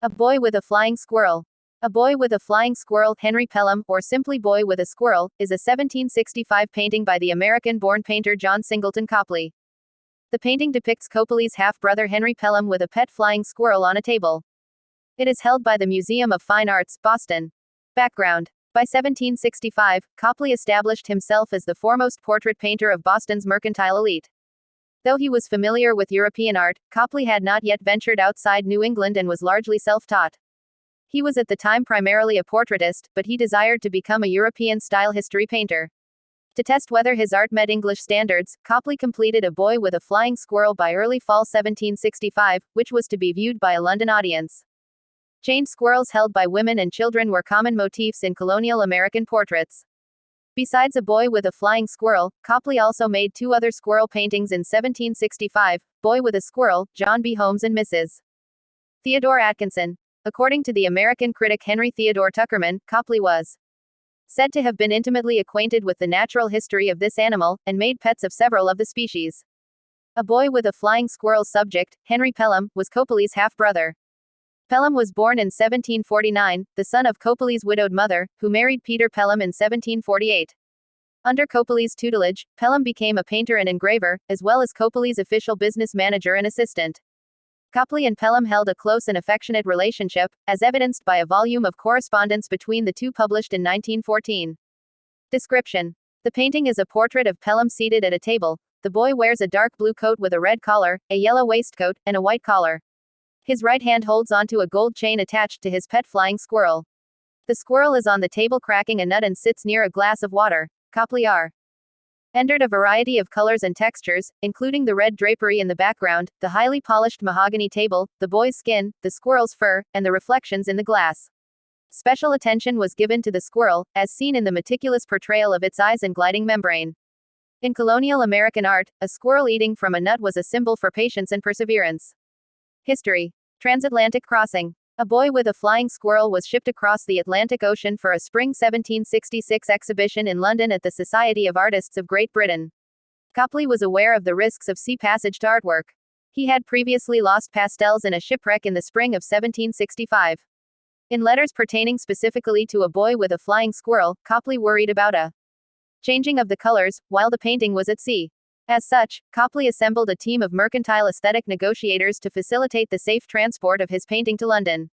A Boy with a Flying Squirrel. A Boy with a Flying Squirrel, Henry Pelham, or simply Boy with a Squirrel, is a 1765 painting by the American-born painter John Singleton Copley. The painting depicts Copley's half-brother Henry Pelham with a pet flying squirrel on a table. It is held by the Museum of Fine Arts, Boston. Background. By 1765, Copley established himself as the foremost portrait painter of Boston's mercantile elite. Though he was familiar with European art, Copley had not yet ventured outside New England and was largely self-taught. He was at the time primarily a portraitist, but he desired to become a European-style history painter. To test whether his art met English standards, Copley completed A Boy with a Flying Squirrel by early fall 1765, which was to be viewed by a London audience. Chained squirrels held by women and children were common motifs in colonial American portraits. Besides A Boy with a Flying Squirrel, Copley also made two other squirrel paintings in 1765, Boy with a Squirrel, John B. Holmes and Mrs. Theodore Atkinson. According to the American critic Henry Theodore Tuckerman, Copley was said to have been intimately acquainted with the natural history of this animal, and made pets of several of the species. A Boy with a Flying Squirrel's subject, Henry Pelham, was Copley's half-brother. Pelham was born in 1749, the son of Copley's widowed mother, who married Peter Pelham in 1748. Under Copley's tutelage, Pelham became a painter and engraver, as well as Copley's official business manager and assistant. Copley and Pelham held a close and affectionate relationship, as evidenced by a volume of correspondence between the two published in 1914. Description. The painting is a portrait of Pelham seated at a table. The boy wears a dark blue coat with a red collar, a yellow waistcoat, and a white collar. His right hand holds onto a gold chain attached to his pet flying squirrel. The squirrel is on the table cracking a nut and sits near a glass of water. Copley rendered a variety of colors and textures, including the red drapery in the background, the highly polished mahogany table, the boy's skin, the squirrel's fur, and the reflections in the glass. Special attention was given to the squirrel, as seen in the meticulous portrayal of its eyes and gliding membrane. In colonial American art, a squirrel eating from a nut was a symbol for patience and perseverance. History. Transatlantic crossing. A Boy with a Flying Squirrel was shipped across the Atlantic Ocean for a spring 1766 exhibition in London at the Society of Artists of Great Britain. Copley was aware of the risks of sea passage to artwork. He had previously lost pastels in a shipwreck in the spring of 1765. In letters pertaining specifically to A Boy with a Flying Squirrel, Copley worried about a changing of the colors, while the painting was at sea. As such, Copley assembled a team of mercantile aesthetic negotiators to facilitate the safe transport of his painting to London.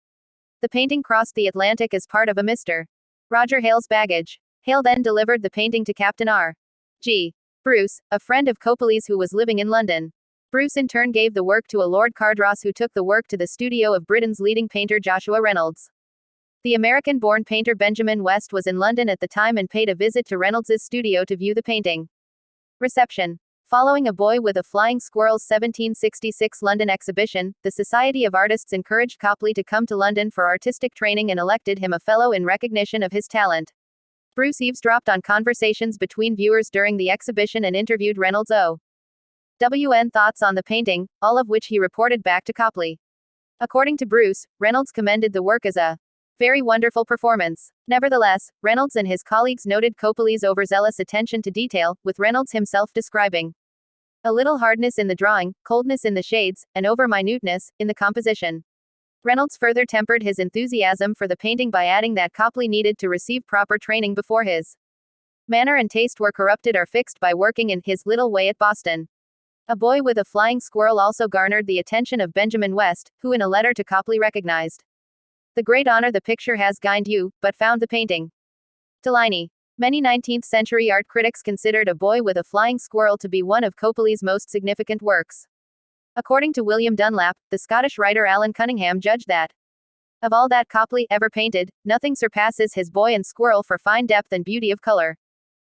The painting crossed the Atlantic as part of a Mr. Roger Hale's baggage. Hale then delivered the painting to Captain R.G. Bruce, a friend of Copley's who was living in London. Bruce in turn gave the work to a Lord Cardross who took the work to the studio of Britain's leading painter Joshua Reynolds. The American-born painter Benjamin West was in London at the time and paid a visit to Reynolds's studio to view the painting. Reception. Following A Boy with a Flying Squirrel's 1766 London exhibition, the Society of Artists encouraged Copley to come to London for artistic training and elected him a fellow in recognition of his talent. Bruce eavesdropped on conversations between viewers during the exhibition and interviewed Reynolds' O.W.N. thoughts on the painting, all of which he reported back to Copley. According to Bruce, Reynolds commended the work as a very wonderful performance. Nevertheless, Reynolds and his colleagues noted Copley's overzealous attention to detail, with Reynolds himself describing a little hardness in the drawing, coldness in the shades, and over-minuteness in the composition. Reynolds further tempered his enthusiasm for the painting by adding that Copley needed to receive proper training before his manner and taste were corrupted or fixed by working in his little way at Boston. A Boy with a Flying Squirrel also garnered the attention of Benjamin West, who in a letter to Copley recognized the great honor the picture has gained you, but found the painting Delaney. Many 19th-century art critics considered A Boy with a Flying Squirrel to be one of Copley's most significant works. According to William Dunlap, the Scottish writer Alan Cunningham judged that of all that Copley ever painted, nothing surpasses his boy and squirrel for fine depth and beauty of color.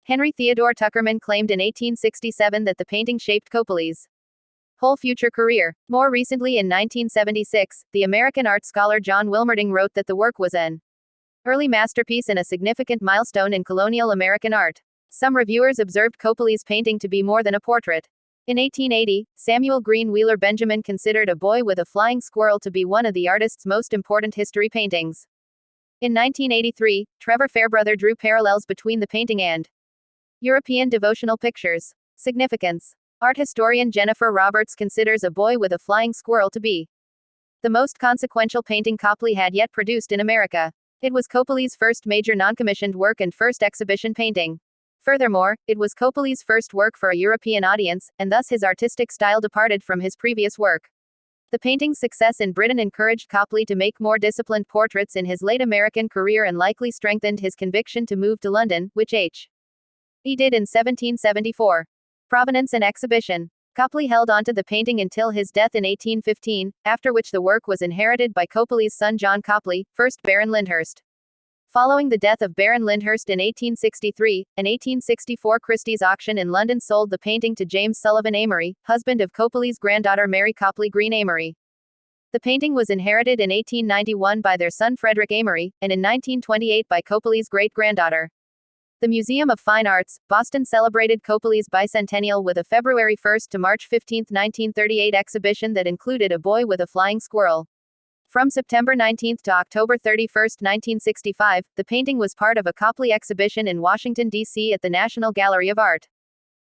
Henry Theodore Tuckerman claimed in 1867 that the painting shaped Copley's whole future career. More recently in 1976, the American art scholar John Wilmerding wrote that the work was an early masterpiece and a significant milestone in colonial American art. Some reviewers observed Copley's painting to be more than a portrait. In 1880, Samuel Green Wheeler Benjamin considered A Boy with a Flying Squirrel to be one of the artist's most important history paintings. In 1983, Trevor Fairbrother drew parallels between the painting and European devotional pictures. Significance. Art historian Jennifer Roberts considers A Boy with a Flying Squirrel to be the most consequential painting Copley had yet produced in America. It was Copley's first major non-commissioned work and first exhibition painting. Furthermore, it was Copley's first work for a European audience, and thus his artistic style departed from his previous work. The painting's success in Britain encouraged Copley to make more disciplined portraits in his late American career and likely strengthened his conviction to move to London, which he did in 1774. Provenance and exhibition. Copley held onto the painting until his death in 1815, after which the work was inherited by Copley's son John Copley, 1st Baron Lyndhurst. Following the death of Baron Lyndhurst in 1863, an 1864 Christie's auction in London sold the painting to James Sullivan Amory, husband of Copley's granddaughter Mary Copley Green Amory. The painting was inherited in 1891 by their son Frederick Amory, and in 1928 by Copley's great-granddaughter. The Museum of Fine Arts, Boston celebrated Copley's bicentennial with a February 1 to March 15, 1938 exhibition that included A Boy with a Flying Squirrel. From September 19 to October 31, 1965, the painting was part of a Copley exhibition in Washington, D.C. at the National Gallery of Art.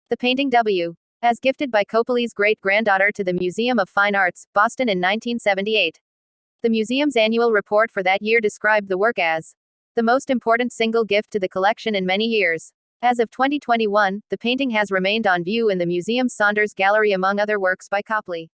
The painting W. as gifted by Copley's great-granddaughter to the Museum of Fine Arts, Boston in 1978. The museum's annual report for that year described the work as the most important single gift to the collection in many years. As of 2021, the painting has remained on view in the museum's Saunders Gallery among other works by Copley.